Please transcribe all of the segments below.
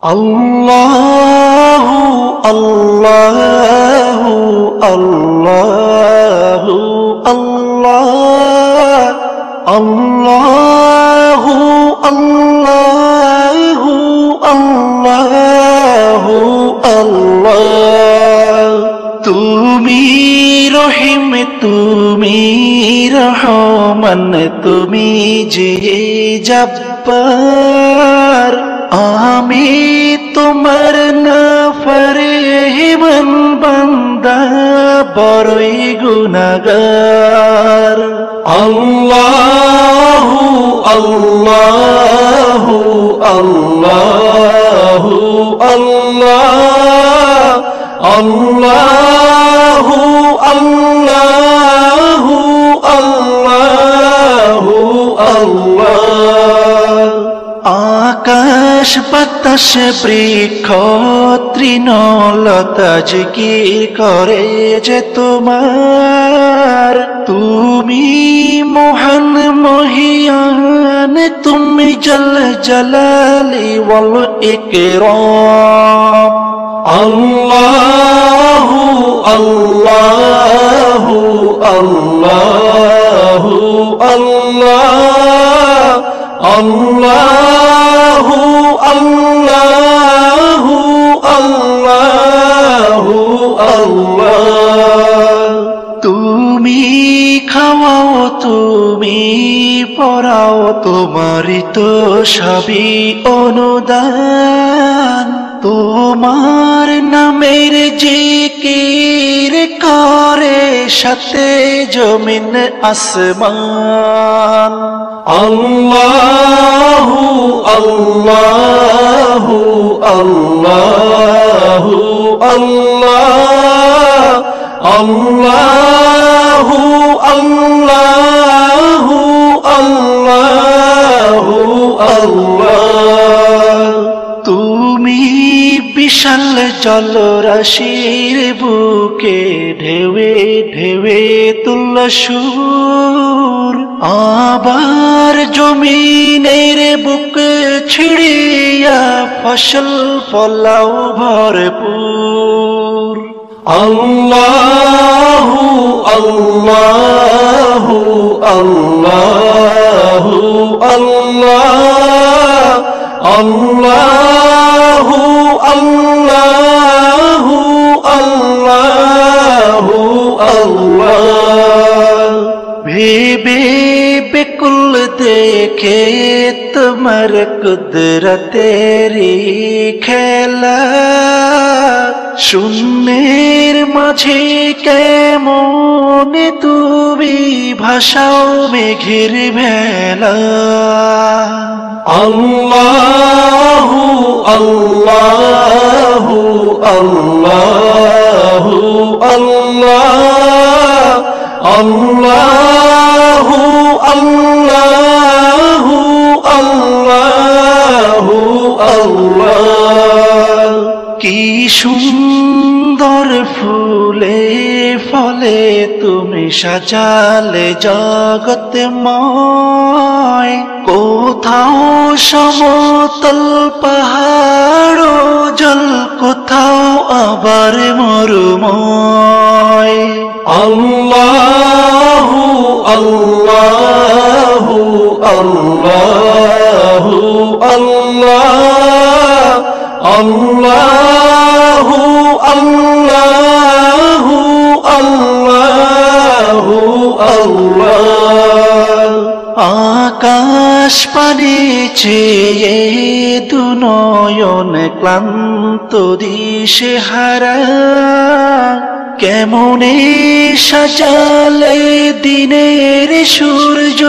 আল্লাহু আল্লাহু আল্লাহু আল্লাহ আল্লাহু আল্লাহু আল্লাহু আল্লাহ তুমি রহিম তুমি রহমান তুমি যে জব্বার আমি তোমার নাফরমান বান্দা বড়ই গুনাহগার আল্লাহু আল্লাহু আল্লাহু আল্লাহ আল্লাহু আল্লাহু আল্লাহু আল্লাহ আকাশ বাতাস বৃক্ষ তৃণলতা জিকির করে যে তোমার তুমি মহান মহিয়ান তুমি জল জলালি ওয়াল ইকরাম আল্লাহু আল্লাহু আল্লাহু আল্লাহ আল্লাহু আল্লাহু আল্লাহু আল্লাহ তুমি খাওয়াও তুমি পড়াও তোমারই তো সবই অনুদান তোমার নামের জিকির করে সাথে জমিন আসমান আল্লাহু আল্লাহু আল্লাহু আল্লাহ আল্লাহু আল্লাহু আল্লাহু আল্লাহ তুমি বিশাল জলরাশির বুকে ঢেউে ঢেউে তুল্য সুর আবার জমিনের বুক ছিড়িয়া ফসল ফলাও ভরপুর আল্লাহু আল্লাহু আল্লাহু আল্লাহ আল্লাহু আল্লাহু আল্লাহু আল্লাহ ভেবে বেকুল দেখে তোমার কুদরতেরি খেলা শূন্যের মাঝে কেমন তুমি ভাষাও মেঘের ভেলা আল্লাহু আল্লাহু আল্লাহু আল্লাহ আল্লাহু আল্লাহু আল্লাহু আল্লাহ কি সুন্দর ফুলে ফলে তুমি সাজালে জগৎময় কোথাও সমতল পাহাড় জল কোথাও আবার মরুময় আল্লাহু আল্লাহু আল্লাহু আল্লাহ আল্লাহু আল্লাহু আল্লাহু আল্লাহ আকাশ পানে চেয়ে দুনয়ন ক্লান্ত দিশে হারা কেমনে সাজালে দিনের সূর্য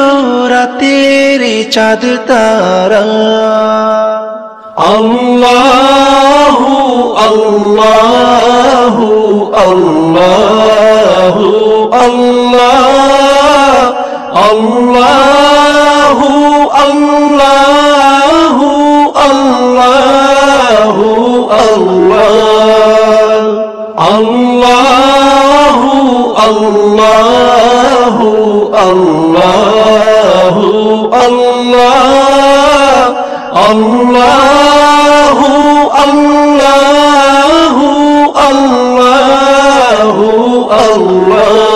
রাতের চাঁদ তারা আল্লাহু আল্লাহু আল্লাহু আল্লাহ আল্লাহু আল্লাহু আল্লাহু আল্লাহ আল্লাহু আল্লাহু আল্লাহু আল্লাহ আল্লাহু আল্লাহ